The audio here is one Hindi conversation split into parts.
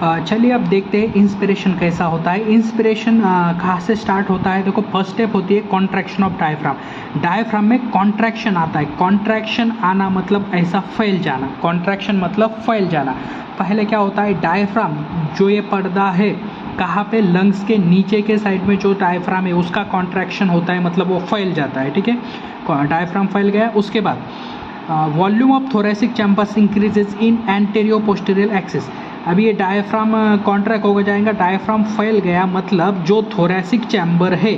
चलिए अब देखते हैं इंस्पिरेशन कैसा होता है। इंस्पिरेशन कहाँ से स्टार्ट होता है? देखो, फर्स्ट स्टेप होती है कॉन्ट्रैक्शन ऑफ डायफ्राम। डायफ्राम में कॉन्ट्रैक्शन आता है। कॉन्ट्रैक्शन आना मतलब ऐसा फैल जाना, कॉन्ट्रैक्शन मतलब फैल जाना। पहले क्या होता है, डायफ्राम जो ये पर्दा है कहाँ पे, लंग्स के नीचे के साइड में जो डायफ्राम है उसका कॉन्ट्रैक्शन होता है, मतलब वो फैल जाता है। ठीक है, डायफ्राम फैल गया। उसके बाद volume of thoracic chambers increases in antero posterior axis. अभी ये डायफ्राम कॉन्ट्रैक्ट हो जाएगा, डायफ्राम फैल गया, मतलब जो थोरेसिक चैम्बर है,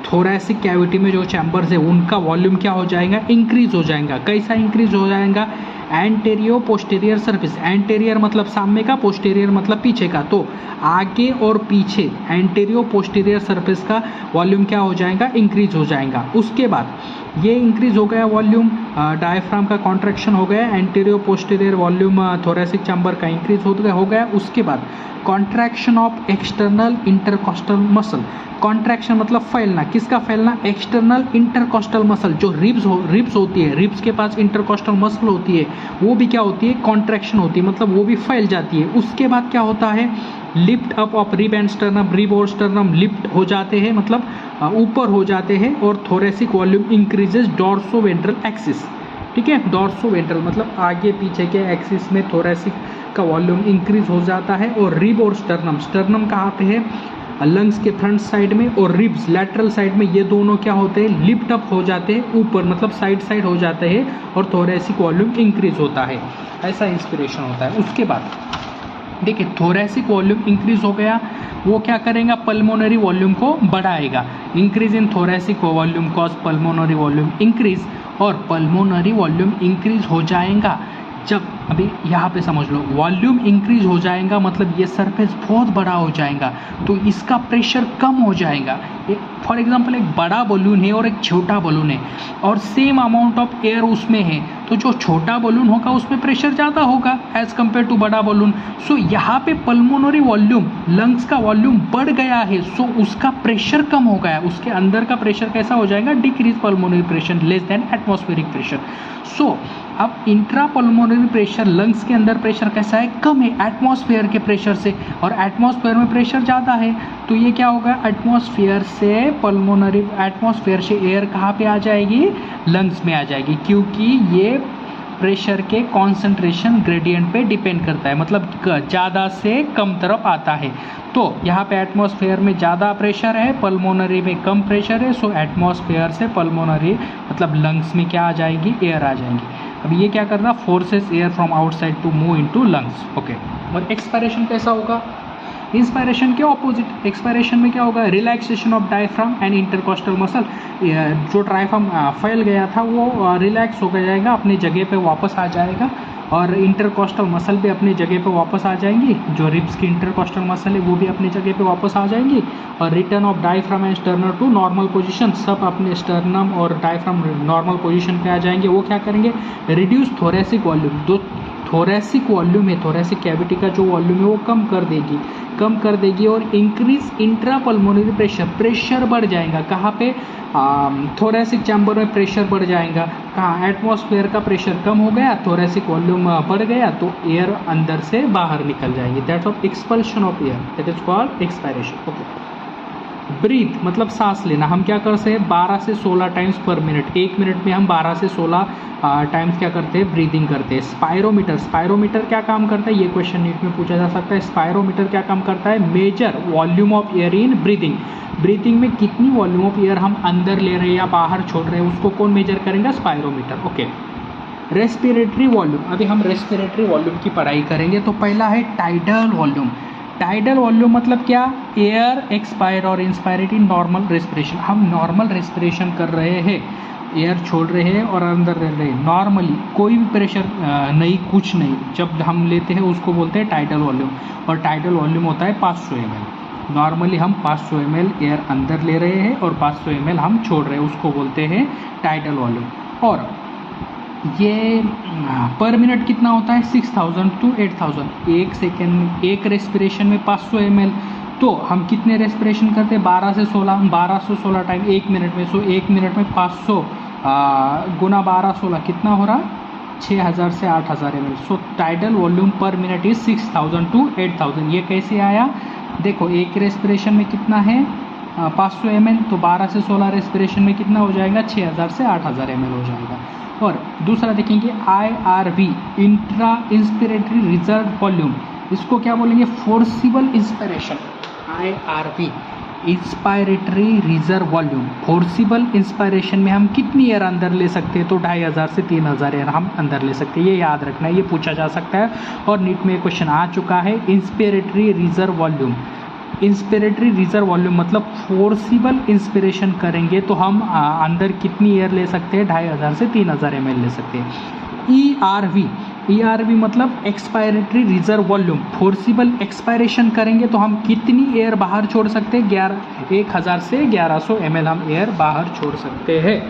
थोरेसिक कैविटी में जो चैम्बर्स है उनका वॉल्यूम क्या हो जाएगा, इंक्रीज हो जाएगा। कैसा इंक्रीज हो जाएगा? Antero posterior surface. एंटेरियर मतलब सामने का, पोस्टीरियर मतलब पीछे का। तो आगे और पीछे एंटेरियो पोस्टीरियर सर्फेस का वॉल्यूम क्या हो जाएगा, इंक्रीज हो जाएगा। उसके बाद ये इंक्रीज हो गया वॉल्यूम, डायफ्राम का कॉन्ट्रैक्शन हो गया, antero posterior volume thoracic chamber का इंक्रीज हो गया। उसके बाद contraction of external intercostal muscle. Contraction मतलब फैलना, किसका फैलना? एक्सटर्नल इंटरकॉस्टल मसल, जो रिब्स होती है, रिब्स के पास इंटरकॉस्टल मसल होती है, वो भी क्या होती है, कॉन्ट्रैक्शन होती है, मतलब वो भी फैल जाती है। उसके बाद क्या होता है, lift up of rib end sternum. Rib और स्टर्नम लिफ्ट हो जाते हैं, मतलब ऊपर हो जाते हैं, और thoracic volume increases dorso ventral axis. ठीक है, डॉर्सो वेंट्रल मतलब आगे पीछे के एक्सिस में थोरेसिक का वॉल्यूम इंक्रीज हो जाता है। और रिब और स्टर्नम, स्टर्नम कहाँ पे है, लंग्स के फ्रंट साइड में, और रिब्स लैटरल साइड में, ये दोनों क्या होते हैं, लिफ्ट अप हो जाते हैं ऊपर, मतलब साइड हो जाते हैं, और थोरेसिक वॉल्यूम इंक्रीज होता है। ऐसा इंस्पिरेशन होता है। उसके बाद देखिए, थोरेसिक वॉल्यूम इंक्रीज हो गया, वो क्या करेगा, पल्मोनरी वॉल्यूम को बढ़ाएगा। Increase in thoracic volume cause pulmonary volume increase, और पल्मोनरी वॉल्यूम इंक्रीज हो जाएगा जब, अभी यहाँ पे समझ लो, वॉल्यूम इंक्रीज हो जाएगा मतलब ये सरफेस बहुत बड़ा हो जाएगा, तो इसका प्रेशर कम हो जाएगा। फॉर एग्जांपल एक बड़ा बलून है और एक छोटा बलून है, और सेम अमाउंट ऑफ एयर उसमें है, तो जो छोटा बलून होगा उसमें प्रेशर ज़्यादा होगा एज कम्पेयर टू बड़ा बलून। सो यहाँ पे पल्मोनरी वॉल्यूम, लंग्स का वॉल्यूम बढ़ गया है, सो उसका प्रेशर कम हो गया, उसके अंदर का प्रेशर कैसा हो जाएगा, decrease pulmonary pressure less than atmospheric pressure. So अब इंट्रा पल्मोनरी प्रेशर, लंग्स के अंदर प्रेशर कैसा है, कम है एटमॉस्फेयर के प्रेशर से, और एटमॉस्फेयर में प्रेशर ज़्यादा है, तो ये क्या होगा, एटमॉस्फेयर से पल्मोनरी, एटमॉस्फेयर से एयर कहाँ पे आ जाएगी, लंग्स में आ जाएगी, क्योंकि ये प्रेशर के कॉन्सेंट्रेशन ग्रेडियंट पे डिपेंड करता है, मतलब ज़्यादा से कम तरफ आता है। तो यहाँ पे एटमॉस्फेयर में ज़्यादा प्रेशर है, पल्मोनरी में कम प्रेशर है, सो एटमॉस्फेयर से पल्मोनरी मतलब लंग्स में क्या आ जाएगी, एयर आ जाएंगी। अब ये क्या करना, forces air from outside to move into lungs. Okay, और एक्सपायरेशन कैसा होगा, इंस्पायरेशन के ऑपोजिट। एक्सपायरेशन में क्या होगा, relaxation of diaphragm and intercostal muscle. जो डायफ्राम फैल गया था वो रिलैक्स हो जाएगा, अपनी जगह पे वापस आ जाएगा, और इंटरकॉस्टल मसल भी अपनी जगह पे वापस आ जाएंगी, जो रिब्स की इंटरकॉस्टल मसल है वो भी अपनी जगह पे वापस आ जाएंगी, और return of diaphragm and sternum to normal position, सब अपने स्टर्नम और डायफ्राम नॉर्मल पोजीशन पे आ जाएंगे। वो क्या करेंगे, रिड्यूस थोरेसिक वॉल्यूम, जो थोरेसिक वॉल्यूम है, थोरेसिक कैविटी का जो वॉल्यूम है वो कम कर देगी, और increase intra pulmonary pressure, pressure बढ़ जाएगा, कहाँ पे, थोरेसिक चैम्बर में प्रेशर बढ़ जाएगा, कहाँ, एटमॉस्फेयर का प्रेशर कम हो गया, थोरेसिक वॉल्यूम बढ़ गया, तो एयर अंदर से बाहर निकल जाएगी, that of expulsion of air, that is called expiration. Okay, breathe मतलब सांस लेना, हम क्या करते हैं, 12 से 16 टाइम्स पर मिनट, एक मिनट में हम 12 से 16 टाइम्स क्या करते हैं, ब्रीदिंग करते हैं। स्पायरोमीटर क्या काम करता है, ये क्वेश्चन नीट में पूछा जा सकता है। स्पायरोमीटर क्या काम करता है, major volume of air in breathing में कितनी वॉल्यूम ऑफ एयर हम अंदर ले रहे हैं या बाहर छोड़ रहे हैं, उसको कौन मेजर करेंगे, स्पायरोमीटर। ओके, रेस्पिरेटरी वॉल्यूम, अभी हम रेस्पिरेटरी वॉल्यूम की पढ़ाई करेंगे। तो पहला है टाइडल वॉल्यूम। टाइडल वॉल्यूम मतलब क्या, एयर एक्सपायर और इंस्पायरेट इन नॉर्मल रेस्पिरेशन, हम नॉर्मल रेस्पिरेशन कर रहे हैं, एयर छोड़ रहे हैं और अंदर रह रहे हैं, नॉर्मली कोई भी प्रेशर नहीं, कुछ नहीं, जब हम लेते हैं उसको बोलते हैं टाइडल वॉल्यूम, और टाइडल वॉल्यूम होता है 500 ml। नॉर्मली हम 500 ml एयर अंदर ले रहे हैं और 500 ml हम छोड़ रहे हैं, उसको बोलते हैं टाइडल वॉल्यूम। और ये पर मिनट कितना होता है, 6000 to 8000, एक सेकेंड, एक रेस्पिरेशन में 500 ml, तो हम कितने रेस्पिरेशन करते हैं, 12 से 16 टाइम एक मिनट में। सो एक मिनट में 500 गुना 12 16 कितना हो रहा, 6000 से 8000 ml। So tidal volume per minute is 6000 to 8000। ये कैसे आया? देखो एक रेस्पिरेशन में कितना है 500 ml, तो 12 से 16 रेस्पिरेशन में कितना हो जाएगा 6000 से 8000 ml हो जाएगा। और दूसरा देखेंगे IRV, intra inspiratory reserve volume, इसको क्या बोलेंगे? Forcible inspiration. IRV inspiratory reserve volume. Forcible inspiration में हम कितनी एयर अंदर ले सकते हैं? तो 2500 से 3000 एयर हम अंदर ले सकते हैं। ये याद रखना है, ये पूछा जा सकता है और नीट में क्वेश्चन आ चुका है। Inspiratory reserve volume, inspiratory reserve volume मतलब फोर्सिबल इंस्पिरेशन करेंगे तो हम अंदर कितनी एयर ले सकते हैं? 2500 से 3000 ml ले सकते हैं। ERV मतलब expiratory reserve volume, forcible expiration करेंगे तो हम कितनी एयर बाहर छोड़ सकते हैं? 1000 से 1100 ml हम एयर बाहर छोड़ सकते हैं।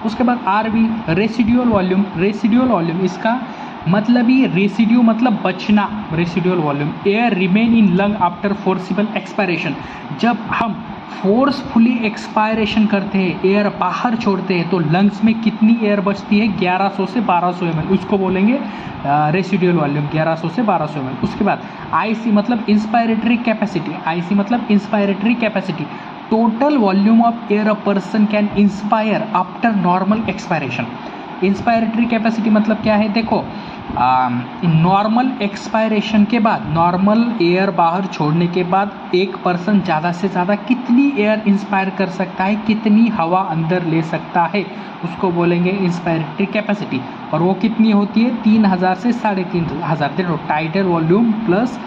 उसके बाद RV residual volume. Residual volume इसका मतलब ही रेसिड्यू मतलब बचना, residual volume. Air remain in lung after forcible expiration, जब हम फोर्सफुली एक्सपायरेशन करते हैं, एयर बाहर छोड़ते हैं, तो लंग्स में कितनी एयर बचती है? 1100 से 1200 ml, उसको बोलेंगे रेसिड्यूअल वॉल्यूम, 1100 से 1200 ml। उसके बाद IC मतलब इंस्पायरेटरी कैपेसिटी। IC मतलब inspiratory capacity, total volume of air a person can inspire after normal expiration. Inspiratory capacity मतलब क्या है? देखो नॉर्मल एक्सपायरेशन के बाद, नॉर्मल एयर बाहर छोड़ने के बाद एक पर्सन ज़्यादा से ज़्यादा कितनी एयर इंस्पायर कर सकता है, कितनी हवा अंदर ले सकता है, उसको बोलेंगे इंस्पायरेटरी कैपेसिटी। और वो कितनी होती है? 3000 से 3500। देखो टाइडल वॉल्यूम प्लस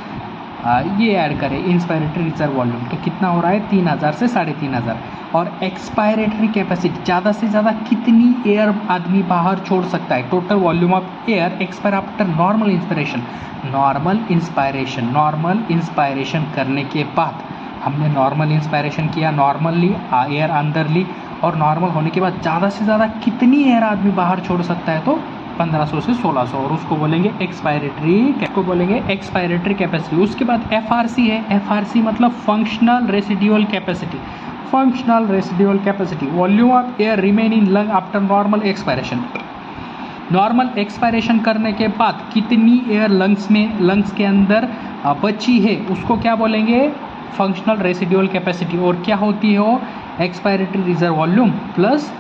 ये ऐड करें इंस्पायरेटरी रिजर्व वॉल्यूम, तो कितना हो रहा है? 3000 से 3500। और एक्सपायरेटरी कैपेसिटी, ज़्यादा से ज़्यादा कितनी एयर आदमी बाहर छोड़ सकता है? Total volume of air expire after normal inspiration. Normal inspiration करने के बाद, हमने नॉर्मल इंस्पायरेशन किया, नॉर्मली एयर अंदर ली, और नॉर्मल होने के बाद ज़्यादा से ज़्यादा कितनी एयर आदमी बाहर छोड़ सकता है? तो 1500 से 1600, और उसको बोलेंगे एक्सपायरेटरी कैपेसिटी। उसके बाद FRC है। FRC मतलब functional residual capacity. Functional residual capacity, volume of air remain in lung after normal expiration. Normal expiration करने के बाद कितनी एयर लंग्स के अंदर बची है, उसको क्या बोलेंगे? Functional residual capacity. और क्या होती है वो? एक्सपायरेटरी रिजर्व वॉल्यूम प्लस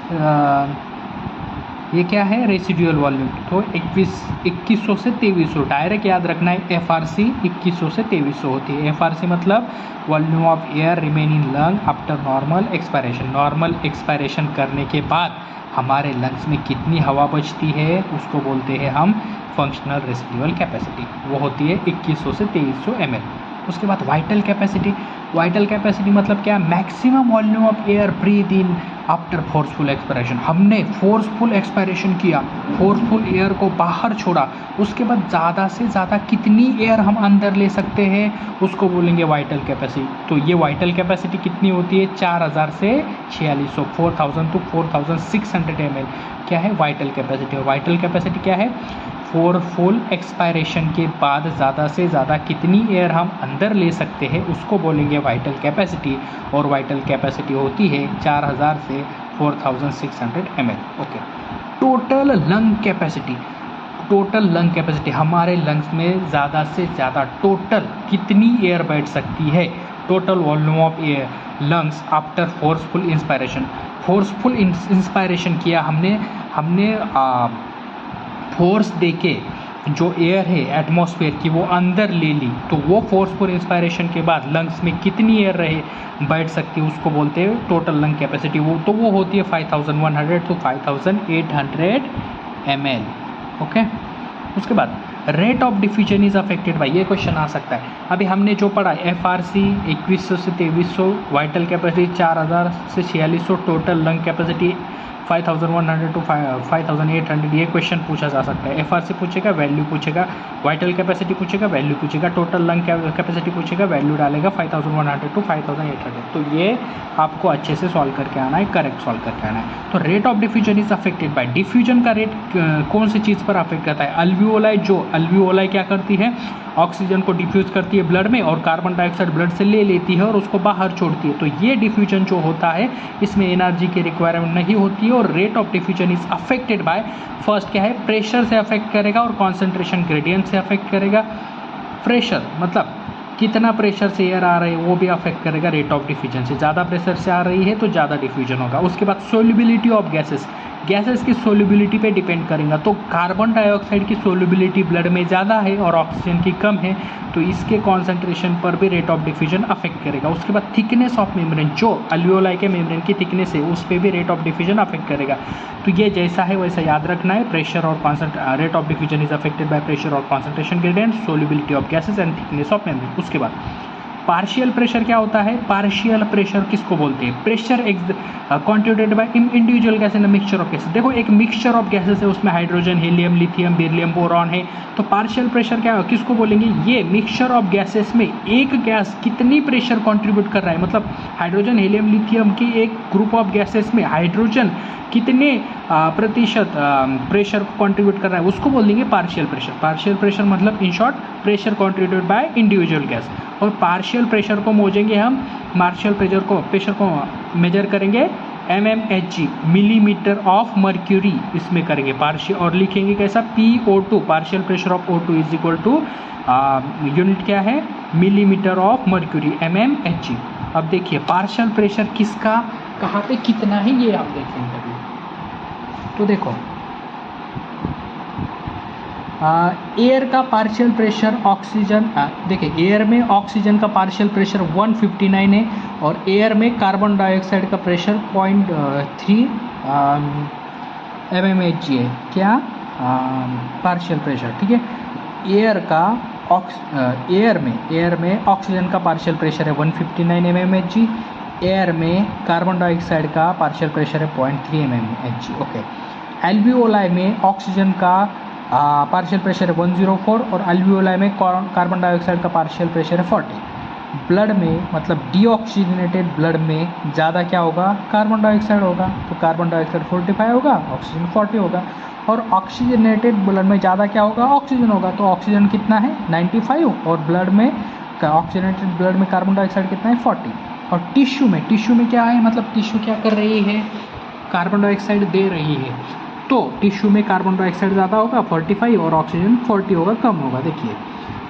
ये क्या है? Residual volume. तो 2100 से 2300, डायरेक्ट याद रखना है। FRC 2100 से 2300 होती है। FRC मतलब volume of air remain in lung after normal expiration. Normal expiration करने के बाद हमारे लंग्स में कितनी हवा बचती है, उसको बोलते हैं हम फंक्शनल रेसिड्यूअल कैपेसिटी। वो होती है 2100 से 2300 ml। उसके बाद वाइटल कैपेसिटी। वाइटल कैपेसिटी मतलब क्या? Maximum volume of air breathe in after forceful expiration. हमने फोर्सफुल एक्सपायरेशन किया, फोर्सफुल एयर को बाहर छोड़ा, उसके बाद ज़्यादा से ज़्यादा कितनी एयर हम अंदर ले सकते हैं, उसको बोलेंगे वाइटल कैपेसिटी। तो ये वाइटल कैपेसिटी कितनी होती है? 4000 से 4600, 4000 टू 4600 ml क्या है? Vital capacity. और वाइटल कैपेसिटी क्या है? फोर्सफुल एक्सपायरेशन के बाद ज़्यादा से ज़्यादा कितनी एयर हम अंदर ले सकते हैं, उसको बोलेंगे वाइटल कैपेसिटी। और वाइटल कैपेसिटी होती है 4000 से 4600 ml। Okay. Total lung capacity. Total lung capacity, हमारे लंग्स में ज़्यादा से ज़्यादा टोटल कितनी एयर बैठ सकती है? Total volume of air lungs after forceful inspiration. Forceful inspiration किया हमने फोर्स देके जो एयर है एटमॉस्फेयर की वो अंदर ले ली, तो वो फोर्सफुल इंस्पायरेशन के बाद लंग्स में कितनी एयर बैठ सकती है, उसको बोलते हैं टोटल लंग कैपेसिटी। वो होती है 5100 to 5800 ml। ओके। उसके बाद rate of diffusion is affected bye, ये क्वेश्चन आ सकता है। अभी हमने जो पढ़ा FRC 2100 से 2300, वाइटल कैपेसिटी 4000 से 4600, टोटल लंग कैपेसिटी 5100 टू 5800 ये क्वेश्चन पूछा जा सकता है। एफआरसी पूछेगा, वैल्यू पूछेगा, वाइटल कैपेसिटी पूछेगा, वैल्यू पूछेगा, टोटल लंग कैपेसिटी पूछेगा, वैल्यू डालेगा 5100 टू 5800। तो ये आपको अच्छे से सॉल्व करके आना है, करेक्ट सॉल्व करके आना है। तो rate of diffusion is affected bye, diffusion का रेट कौन सी चीज़ पर अफेक्ट करता है? अल्वियोलाई, जो अल्वियोलाई क्या करती है, ऑक्सीजन को डिफ्यूज करती है ब्लड में और कार्बन डाइऑक्साइड ब्लड से ले लेती है और उसको बाहर छोड़ती है। तो ये डिफ्यूजन जो होता है इसमें एनर्जी की रिक्वायरमेंट नहीं होती है और rate of diffusion is affected bye, first क्या है, प्रेशर से अफेक्ट करेगा और कॉन्सेंट्रेशन ग्रेडियंट से अफेक्ट करेगा। प्रेशर मतलब कितना प्रेशर से एयर आ रही है वो भी अफेक्ट करेगा रेट ऑफ डिफ्यूजन से। ज़्यादा प्रेशर से आ रही है तो ज़्यादा डिफ्यूजन होगा। उसके बाद सोल्युबिलिटी ऑफ गैसेस, गैसेस की सोल्युबिलिटी पे डिपेंड करेगा। तो कार्बन डाइऑक्साइड की सोल्युबिलिटी ब्लड में ज़्यादा है और ऑक्सीजन की कम है, तो इसके कॉन्सेंट्रेशन पर भी रेट ऑफ डिफ्यूजन अफेक्ट करेगा। उसके बाद थिकनेस ऑफ मेम्ब्रेन, जो अल्वियोलाई के मेम्ब्रेन की थिकनेस है उस पर भी रेट ऑफ डिफ्यूजन अफेक्ट करेगा। तो ये जैसा है वैसा याद रखना है। प्रेशर और rate of diffusion is affected by pressure और concentration gradient, solubility of gases and thickness of membrane. उसके बाद पार्शियल प्रेशर क्या होता है? पार्शियल प्रेशर किसको बोलते हैं? Pressure contributed bye individual gas in mixture of gases. देखो एक मिक्सचर ऑफ गैसेस है, उसमें hydrogen, helium, lithium, beryllium, boron है। तो पार्शियल प्रेशर क्या किसको बोलेंगे? ये मिक्सचर ऑफ गैसेस में एक गैस कितनी प्रेशर कंट्रीब्यूट कर रहा है, मतलब हाइड्रोजन, हीलियम, लिथियम की एक ग्रुप ऑफ गैसेस में हाइड्रोजन कितने प्रतिशत प्रेशर को कंट्रीब्यूट कर रहा है, उसको बोल देंगे पार्शियल प्रेशर। पार्शियल प्रेशर मतलब in short pressure contributed by individual gas. और पार्शियल प्रेशर को मोजेंगे हम, पार्शियल प्रेशर को मेजर करेंगे mmHg, मिलीमीटर ऑफ मर्क्यूरी, इसमें करेंगे पार्शियल और लिखेंगे कैसा, PO2, partial pressure of O2 is equal to unit क्या है, मिलीमीटर ऑफ मर्क्यूरी, mmHg। अब देखिए पार्शियल प्रेशर किसका कहाँ पे कितना है ये आप देखेंगे अभी। तो देखो एयर का पार्शियल प्रेशर, ऑक्सीजन देखिए एयर में ऑक्सीजन का पार्शियल प्रेशर 159 है और एयर में कार्बन डाइऑक्साइड का प्रेशर 0.3 mmHg है। क्या पार्शियल प्रेशर, ठीक है। एयर में ऑक्सीजन का पार्शियल प्रेशर है 159 mmHg, एयर में कार्बन डाइऑक्साइड का पार्शियल प्रेशर है 0.3 mmHg। ओके। एल्वियोलाई में ऑक्सीजन का पार्शियल प्रेशर है 104 और अल्वियोलाई में कार्बन डाइऑक्साइड का पार्शियल प्रेशर है 40। ब्लड में मतलब डीऑक्सीजनेटेड ब्लड में ज़्यादा क्या होगा, कार्बन डाइऑक्साइड होगा, तो कार्बन डाइऑक्साइड 45 होगा, ऑक्सीजन 40 होगा। और ऑक्सीजनेटेड ब्लड में ज़्यादा क्या होगा, ऑक्सीजन होगा, तो ऑक्सीजन कितना है 95 और ब्लड में ऑक्सीजनेटेड ब्लड में कार्बन डाइऑक्साइड कितना है 40। और टिश्यू में क्या है, मतलब टिश्यू क्या कर रही है, कार्बन डाइऑक्साइड दे रही है, तो टिश्यू में कार्बन डाइऑक्साइड ज़्यादा होगा 45 और ऑक्सीजन 40 होगा, कम होगा। देखिए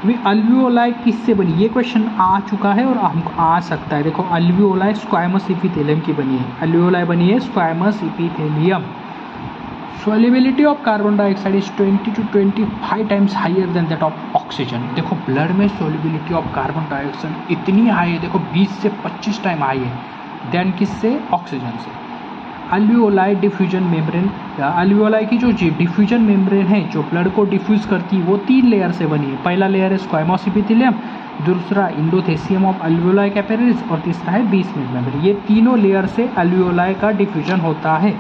अभी अल्वियोलाई किससे बनी, ये क्वेश्चन आ चुका है और हमको आ सकता है। देखो अल्वियोलाई स्क्वायमस इपिथेलियम की बनी है, अल्वियोलाई बनी है squamous epithelium. Solubility of carbon dioxide is 20 to 25 times higher than that of oxygen. देखो ब्लड में सोल्युबिलिटी ऑफ कार्बन डाइऑक्साइड इतनी हाई है, देखो 20 से 25 टाइम हाई है देन किससे, ऑक्सीजन से। अल्वियोलाई डिफ्यूजन मेम्ब्रेन, अल्वियोलाई की जो डिफ्यूजन मेम्ब्रेन है जो ब्लड को डिफ्यूज करती है वो 3 लेयर से बनी है। पहला लेयर है स्क्वायमस इपिथेलियम, दूसरा इंडोथेसियम ऑफ अल्वियोलाई कैपिलरीज और तीसरा है बेसमेंट मेम्ब्रेन। ये तीनों लेयर से अल्वियोलाई का डिफ्यूजन होता है।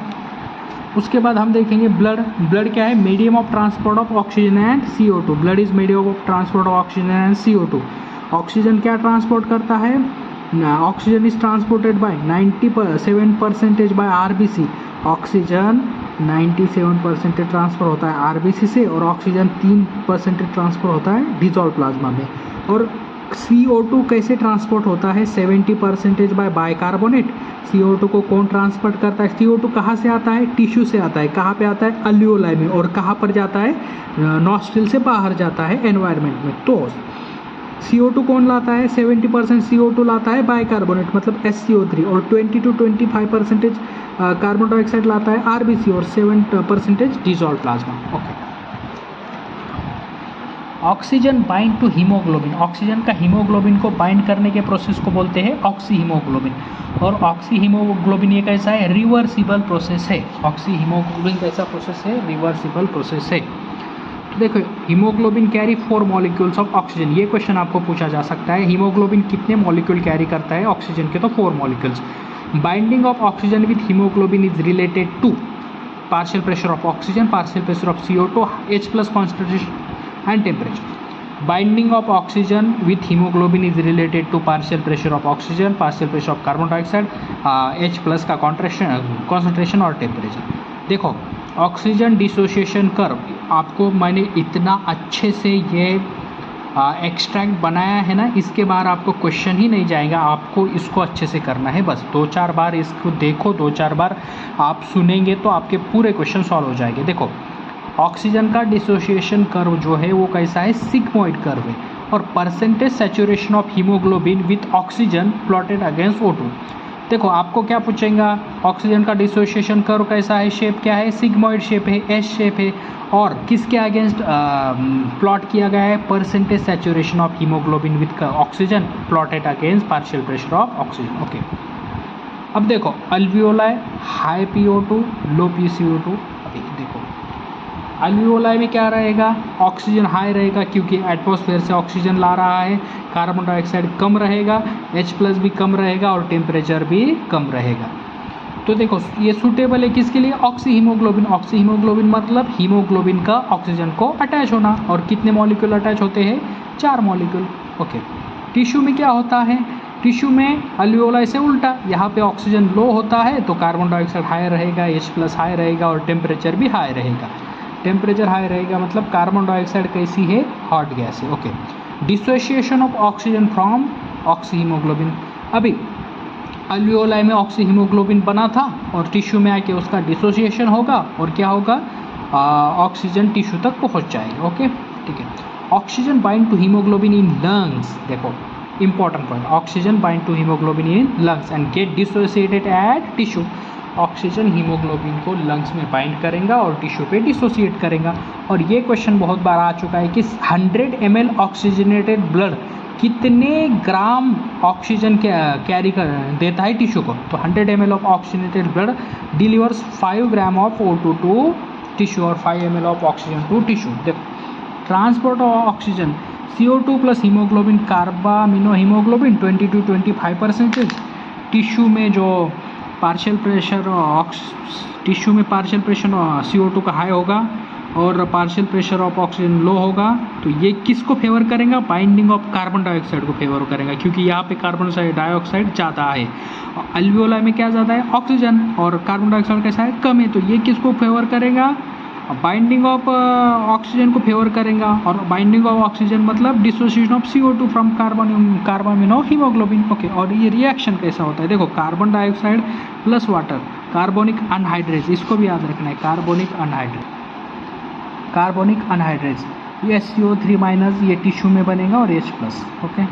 उसके बाद हम देखेंगे ब्लड क्या है, medium of transport of oxygen and CO2। Blood is medium of transport of oxygen and CO2। Oxygen क्या ट्रांसपोर्ट करता है, oxygen is transported by 97% by RBC। Oxygen 97% transfer होता है RBC से और ऑक्सीजन 3% ट्रांसफर होता है डिजॉल्व प्लाज्मा में। और CO2 कैसे ट्रांसपोर्ट होता है, 70% बाय बाइकार्बोनेट। CO2 को कौन ट्रांसपोर्ट करता है, CO2 कहाँ से आता है, टिश्यू से आता है। कहाँ पे आता है, अल्वियोलाई में। और कहाँ पर जाता है, नॉस्ट्रिल से बाहर जाता है एनवायरनमेंट में। तो CO2 कौन लाता है, 70% CO2 लाता है बाइकार्बोनेट मतलब SCO3 और 20 to 25% कार्बन डाइऑक्साइड लाता है RBC और 7% dissolve plasma. Okay. Oxygen bind to haemoglobin, oxygen का हीमोग्लोबिन को बाइंड करने के प्रोसेस को बोलते हैं ऑक्सी हीमोग्लोबिन। और ऑक्सी हीमोग्लोबिन ये कैसा है, रिवर्सिबल प्रोसेस है। ऑक्सी हीमोग्लोबिन कैसा प्रोसेस है, रिवर्सिबल प्रोसेस है। तो देखो haemoglobin carry 4 molecules of oxygen, ये क्वेश्चन आपको पूछा जा सकता है। हीमोग्लोबिन कितने मॉलिक्यूल कैरी करता है ऑक्सीजन के, तो 4 मॉलिक्यूल्स। Binding of oxygen with haemoglobin is related to partial pressure of oxygen, partial pressure of CO2, H plus concentration and temperature. Binding of oxygen with hemoglobin is related to partial pressure of oxygen, partial pressure of carbon dioxide, H plus का concentration और temperature. देखो ऑक्सीजन डिसोसिएशन कर्व आपको मैंने इतना अच्छे से ये एक्सट्रैक्ट बनाया है ना, इसके बाद आपको क्वेश्चन ही नहीं जाएगा, आपको इसको अच्छे से करना है। बस 2-4 बार इसको देखो, 2-4 बार आप सुनेंगे तो आपके पूरे क्वेश्चन सॉल्व हो जाएंगे। देखो ऑक्सीजन का डिसोसिएशन कर्व जो है वो कैसा है, सिग्मोइड कर्व है, और percentage saturation of haemoglobin with oxygen plotted against O2। देखो आपको क्या पूछेगा, ऑक्सीजन का डिसोसिएशन कर्व कैसा है, शेप क्या है, सिग्मोइड शेप है, एस शेप है, और किसके अगेंस्ट प्लॉट किया गया है, percentage saturation of haemoglobin with oxygen plotted against partial pressure of oxygen. Okay, अब देखो अल्वियोलाई हाई PO2 लो PCO2। अभी देखो अल्वियोलाई में क्या रहेगा, ऑक्सीजन हाई रहेगा क्योंकि एटमॉस्फेयर से ऑक्सीजन ला रहा है, कार्बन डाइऑक्साइड कम रहेगा, H प्लस भी कम रहेगा और टेम्परेचर भी कम रहेगा। तो देखो ये सूटेबल है किसके लिए, ऑक्सी हीमोग्लोबिन। ऑक्सी हीमोग्लोबिन मतलब हीमोग्लोबिन का ऑक्सीजन को अटैच होना, और कितने मॉलिक्यूल अटैच होते हैं, 4 मॉलिक्यूल। ओके, टिश्यू में क्या होता है, टिश्यू में अल्वियोलाई से उल्टा, यहाँ पे ऑक्सीजन लो होता है तो कार्बन डाइऑक्साइड हाई रहेगा, H प्लस हाई रहेगा और टेम्परेचर भी हाई रहेगा। टेम्परेचर हाई रहेगा मतलब कार्बन डाइऑक्साइड कैसी है, हॉट गैस है। Okay, dissociation of oxygen from oxy haemoglobin. अभी अल्वियोलाई में ऑक्सी हीमोग्लोबिन बना था और टिश्यू में आके उसका डिसोसिएशन होगा और क्या होगा, ऑक्सीजन टिश्यू तक पहुंच जाएगा। ओके ठीक है, oxygen bind to haemoglobin in lungs. देखो important point, oxygen bind to haemoglobin in lungs and get dissociated at tissue. Oxygen haemoglobin को लंग्स में बाइंड करेगा और टिश्यू पे डिसोसिएट करेगा। और ये क्वेश्चन बहुत बार आ चुका है कि 100 ml ऑक्सीजनेटेड ब्लड कितने ग्राम ऑक्सीजन कैरी कर देता है टिश्यू को, तो 100 ml of oxygenated blood delivers 5 gram of O2 to tissue और 5 ml of oxygen to tissue. देखो transport of oxygen CO2 plus haemoglobin, carbamino haemoglobin 20 to 25%। Tissue में जो पार्शियल प्रेशर टिश्यू में पार्शियल प्रेशर CO2 का हाई होगा और partial pressure of oxygen low होगा, तो ये किसको फेवर करेगा, बाइंडिंग ऑफ कार्बन डाइऑक्साइड को फेवर करेगा, क्योंकि यहाँ पे कार्बन डाइऑक्साइड ज़्यादा है, अल्वियोलाई में क्या ज़्यादा है, ऑक्सीजन, और कार्बन डाइऑक्साइड कैसा है, कम है, तो ये किसको फेवर करेगा, बाइंडिंग ऑफ ऑक्सीजन को फेवर करेगा। और बाइंडिंग ऑफ ऑक्सीजन मतलब dissociation of CO2 from carbamino haemoglobin. Okay, और ये रिएक्शन कैसा होता है, देखो carbon dioxide plus water, carbonic anhydrase, इसको भी याद रखना है, कार्बोनिक अनहाइड्रेज, ये CO3 माइनस ये टिश्यू में बनेगा और H प्लस। ओके,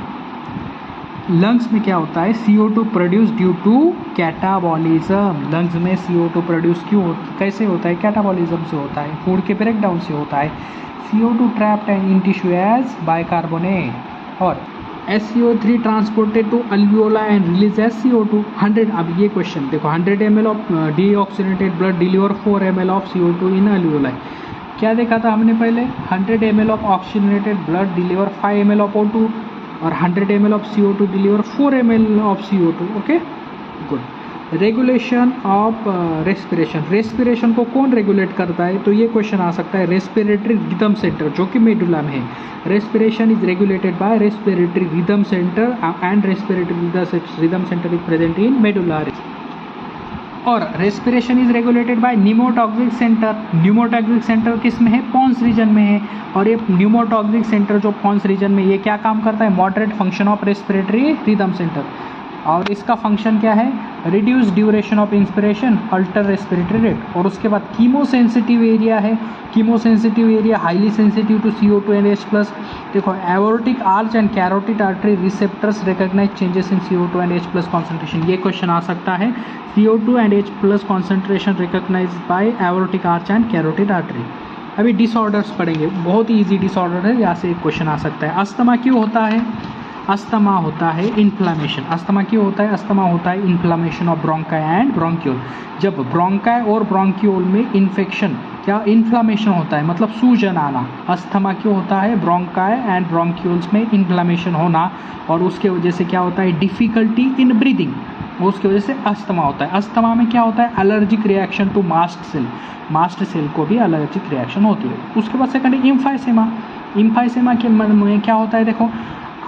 लंग्स में क्या होता है, CO2 produce due to catabolism. Lungs में CO2 प्रोड्यूस कैसे होता है, कैटाबॉलिज्म से होता है, फूड के ब्रेकडाउन से होता है। CO2 trapped in tissue as bicarbonate, और SCO3 transported to alveoli and release as CO2 100। अब ये क्वेश्चन देखो, 100 ml of deoxygenated blood deliver 4 ml of CO2 in alveoli. क्या देखा था हमने पहले, 100 ml of oxygenated blood deliver 5 ml of O2 और 100 ml of CO2 deliver 4 ml of CO2। Okay good. Regulation of respiration, respiration को कौन रेगुलेट करता है, तो ये क्वेश्चन आ सकता है, रेस्पिरेटरी रिदम सेंटर जो कि मेडुला में है। Respiration is regulated by respiratory rhythm centre and respiratory rhythm centre is present in medulla. और respiration is regulated by pneumotaxic centre. Pneumotaxic centre किस में है, पॉन्स रीजन में है, और ये न्यूमोटॉक्सिक सेंटर जो पॉन्स रीजन में, ये क्या काम करता है, moderate function of respiratory rhythm centre. और इसका फंक्शन क्या है, reduce duration of inspiration, alter respiratory rate. और उसके बाद कीमोसेंसिटिव एरिया है, chemosensitive area highly sensitive to CO2 and H plus. देखो aortic arch and carotid artery receptors recognise changes in CO2 and H plus concentration. ये क्वेश्चन आ सकता है, CO2 and H plus concentration recognise by aortic arch and carotid artery. अभी डिसऑर्डर्स पढ़ेंगे, बहुत ही ईजी डिसऑर्डर है, यहाँ से एक क्वेश्चन आ सकता है। अस्थमा क्यों होता है, अस्थमा होता है इन्फ्लामेशन। अस्थमा क्यों होता है, अस्थमा होता है inflammation of bronchi and bronchiole. जब ब्रोंकाई और ब्रोंक्यूल में इन्फेक्शन क्या इन्फ्लामेशन होता है, मतलब सूजन आना, अस्थमा क्यों होता है, ब्रोंकाई एंड ब्रोंक्यूल्स में इन्फ्लामेशन होना, और उसके वजह से क्या होता है, डिफिकल्टी इन ब्रीदिंग। उसकी वजह से अस्थमा होता है। अस्थमा में क्या होता है, allergic reaction to mast cell को भी एलर्जिक रिएक्शन होती है। उसके बाद सेकंड है इम्फाइसेमा। इम्फाइसेमा के मन में क्या होता है, देखो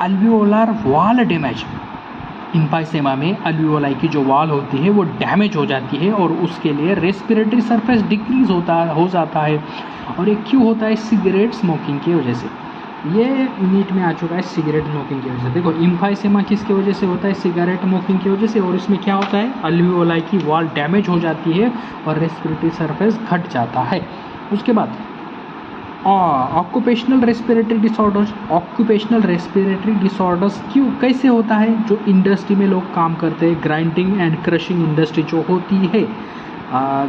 अल्वियोलर वॉल डैमेज। इम्फाइसेमा में अल्वियोलाई की जो वॉल होती है वो डैमेज हो जाती है और उसके लिए रेस्पिरेटरी सरफेस डिक्रीज हो जाता है। और ये क्यों होता है, सिगरेट स्मोकिंग की वजह से। ये नीट में आ चुका है, सिगरेट स्मोकिंग की वजह से। देखो इम्फाइसेमा किसकी वजह से होता है, सिगरेट स्मोकिंग की वजह से। और इसमें क्या होता है, अल्वियोलाई की वॉल डैमेज हो जाती है और रेस्पिरेटरी सरफेस घट जाता है। उसके बाद occupational respiratory disorders. Occupational respiratory disorders क्यों कैसे होता है, जो इंडस्ट्री में लोग काम करते हैं, ग्राइंडिंग एंड क्रशिंग इंडस्ट्री जो होती है,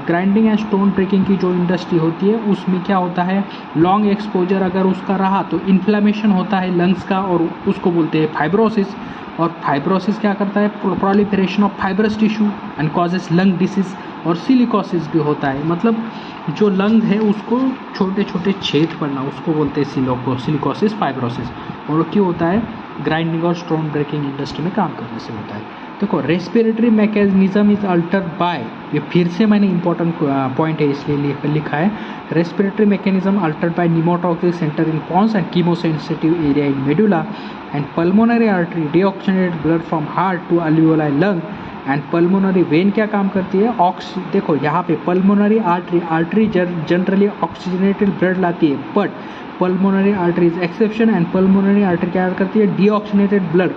ग्राइंडिंग एंड स्टोन ब्रेकिंग की जो इंडस्ट्री होती है, उसमें क्या होता है, लॉन्ग एक्सपोजर अगर उसका रहा तो इन्फ्लेमेशन होता है लंग्स का और उसको बोलते हैं फाइब्रोसिस। और फाइब्रोसिस क्या करता है, proliferation of fibrous tissue and causes lung disease. और सिलिकोसिस भी होता है, मतलब जो लंग है उसको छोटे छोटे छेद पड़ना, उसको बोलते हैं सिलिकोसिस फाइब्रोसिस। और क्यों होता है, ग्राइंडिंग और स्टोन ब्रेकिंग इंडस्ट्री में काम करने से होता है। देखो respiratory mechanism is altered by, ये फिर से मैंने इंपॉर्टेंट पॉइंट है इसलिए लिखा है, respiratory mechanism altered by pneumotaxic centre in pons and chemosensitive area in medulla and pulmonary artery deoxygenated blood from heart to alveoli lung and pulmonary vein क्या काम करती है, देखो यहाँ पे pulmonary artery generally oxygenated blood लाती है, but pulmonary artery is exception and pulmonary artery क्या करती है, deoxygenated blood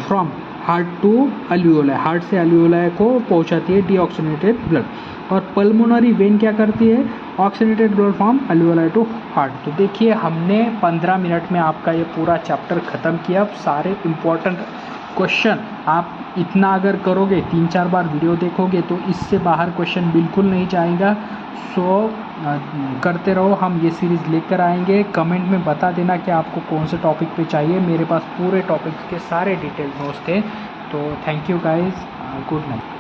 from heart to alveoli, heart से अल्वियोलाई को पहुंचाती है डीऑक्सीजनेटेड ब्लड। और पल्मोनरी वेन क्या करती है, oxygenated blood from alveoli to heart. तो देखिए हमने 15 मिनट में आपका ये पूरा चैप्टर ख़त्म किया। अब सारे इम्पोर्टेंट क्वेश्चन आप इतना अगर करोगे, 3-4 बार वीडियो देखोगे तो इससे बाहर क्वेश्चन बिल्कुल नहीं जाएगा। सो करते रहो, हम ये सीरीज़ लेकर आएंगे। कमेंट में बता देना कि आपको कौन से टॉपिक पे चाहिए। मेरे पास पूरे टॉपिक्स के सारे डिटेल नोट्स थे। तो thank you guys, good night.